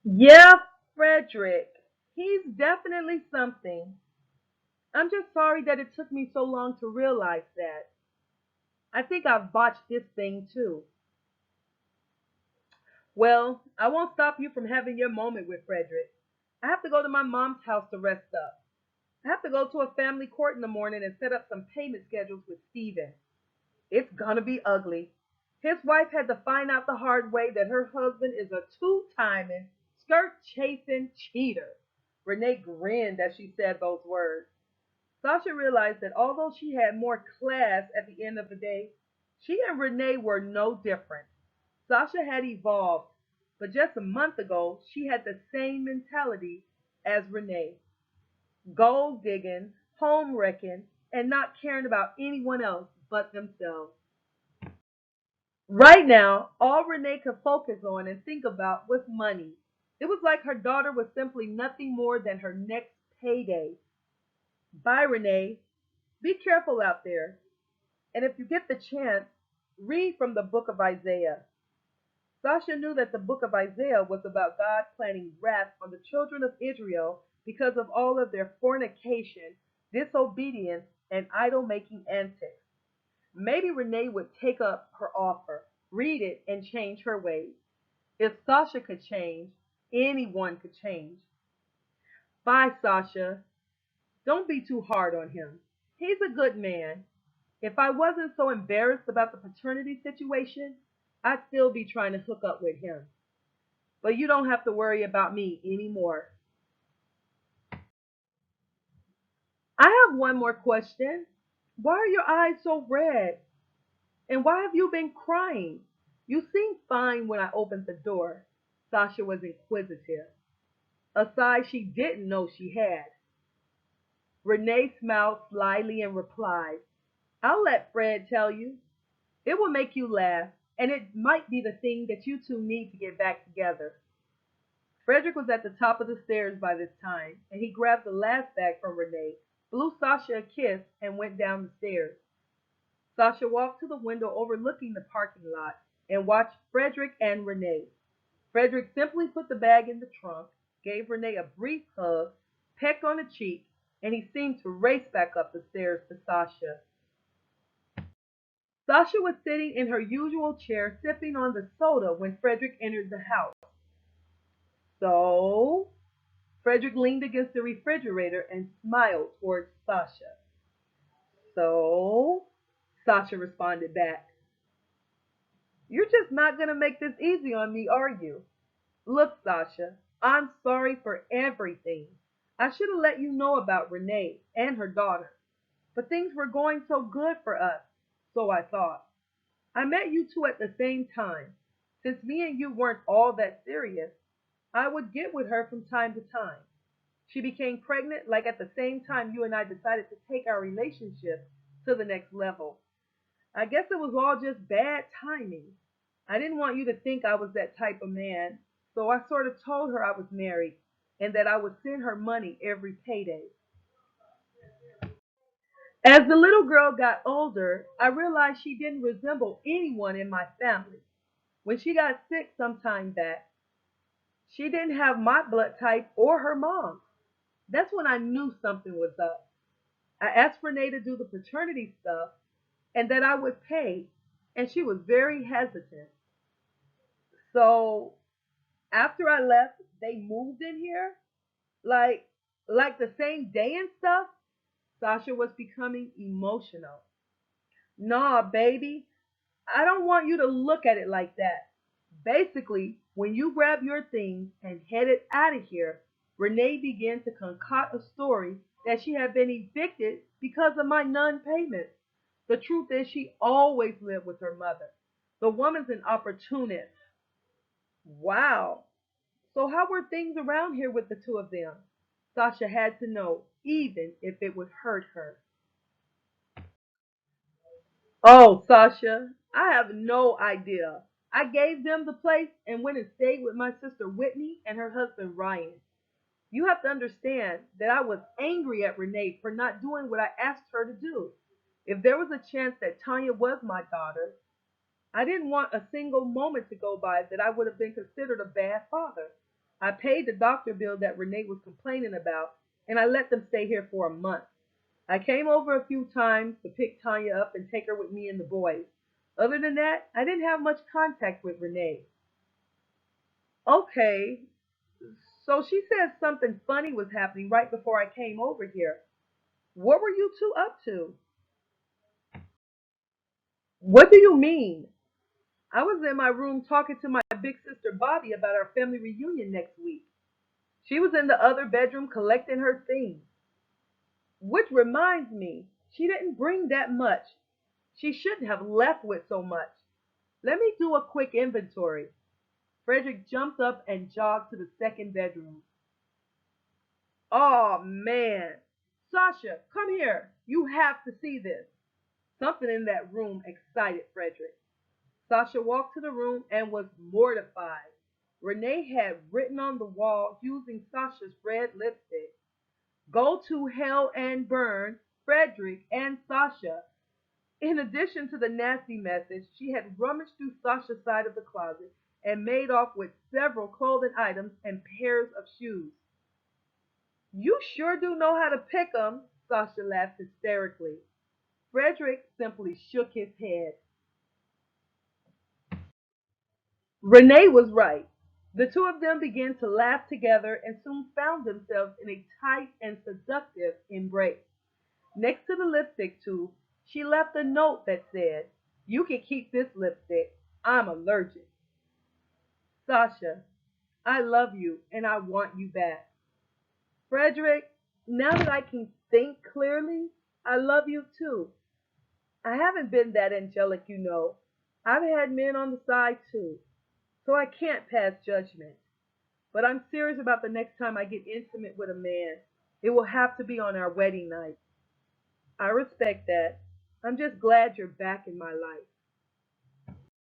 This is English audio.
Yeah, Frederick. He's definitely something. I'm just sorry that it took me so long to realize that. I think I've botched this thing too. Well, I won't stop you from having your moment with Frederick. I have to go to my mom's house to rest up. I have to go to a family court in the morning and set up some payment schedules with Steven. It's gonna be ugly. His wife had to find out the hard way that her husband is a two-timing, skirt-chasing cheater. Renee grinned as she said those words. Sasha realized that although she had more class at the end of the day, she and Renee were no different. Sasha had evolved, but just a month ago, she had the same mentality as Renee: gold digging, home wrecking, and not caring about anyone else but themselves. Right now, all Renee could focus on and think about was money. It was like her daughter was simply nothing more than her next payday. Bye, Renee. Be careful out there. And if you get the chance, read from the book of Isaiah. Sasha knew that the book of Isaiah was about God planning wrath on the children of Israel because of all of their fornication, disobedience, and idol making antics. Maybe Renee would take up her offer, read it, and change her ways. If Sasha could change, anyone could change. Bye, Sasha. Don't be too hard on him. He's a good man. If I wasn't so embarrassed about the paternity situation, I'd still be trying to hook up with him. But you don't have to worry about me anymore. I have one more question. Why are your eyes so red? And why have you been crying? You seemed fine when I opened the door. Sasha was inquisitive, a sigh she didn't know she had. Renee smiled slyly and replied, I'll let Fred tell you. It will make you laugh, and it might be the thing that you two need to get back together. Frederick was at the top of the stairs by this time, and he grabbed the last bag from Renee, blew Sasha a kiss, and went down the stairs. Sasha walked to the window overlooking the parking lot and watched Frederick and Renee. Frederick simply put the bag in the trunk, gave Renee a brief hug, pecked on the cheek, and he seemed to race back up the stairs to Sasha. Sasha was sitting in her usual chair sipping on the soda when Frederick entered the house. So, Frederick leaned against the refrigerator and smiled towards Sasha. So, Sasha responded back, You're just not going to make this easy on me, are you? Look, Sasha, I'm sorry for everything. I should have let you know about Renee and her daughter. But things were going so good for us, so I thought. I met you two at the same time. Since me and you weren't all that serious, I would get with her from time to time. She became pregnant like at the same time you and I decided to take our relationship to the next level. I guess it was all just bad timing. I didn't want you to think I was that type of man, so I sort of told her I was married and that I would send her money every payday. As the little girl got older, I realized she didn't resemble anyone in my family. When she got sick some time back, she didn't have my blood type or her mom. That's when I knew something was up. I asked Renee to do the paternity stuff and that I would pay, and she was very hesitant. So after I left, they moved in here, like like the same day and stuff. Sasha was becoming emotional. Nah, baby, I don't want you to look at it like that. Basically, when you grabbed your things and headed out of here, Renee began to concoct a story that she had been evicted because of my non payment. The truth is, she always lived with her mother. The woman's an opportunist. Wow. So, how were things around here with the two of them? Sasha had to know, even if it would hurt her. Oh, Sasha, I have no idea. I gave them the place and went and stayed with my sister Whitney and her husband Ryan. You have to understand that I was angry at Renee for not doing what I asked her to do. If there was a chance that Tanya was my daughter, I didn't want a single moment to go by that I would have been considered a bad father. I paid the doctor bill that Renee was complaining about, and I let them stay here for a month. I came over a few times to pick Tanya up and take her with me and the boys. Other than that, I didn't have much contact with Renee. Okay, so she said something funny was happening right before I came over here. What were you two up to? What do you mean? I was in my room talking to my big sister Bobby about our family reunion next week. She was in the other bedroom collecting her things. Which reminds me, she didn't bring that much. She shouldn't have left with so much. Let me do a quick inventory. Frederick jumped up and jogged to the second bedroom. Oh man. Sasha, come here. You have to see this. Something in that room excited Frederick. Sasha walked to the room and was mortified. Renee had written on the wall using Sasha's red lipstick, "Go to hell and burn, Frederick and Sasha." In addition to the nasty message, she had rummaged through Sasha's side of the closet and made off with several clothing items and pairs of shoes. "You sure do know how to pick 'em," Sasha laughed hysterically. Frederick simply shook his head. Renee was right. The two of them began to laugh together and soon found themselves in a tight and seductive embrace. Next to the lipstick tube, she left a note that said, "You can keep this lipstick. I'm allergic." Sasha, I love you and I want you back. Frederick, now that I can think clearly, I love you too. I haven't been that angelic, you know. I've had men on the side too, so I can't pass judgment. But I'm serious about the next time I get intimate with a man. It will have to be on our wedding night. I respect that. I'm just glad you're back in my life.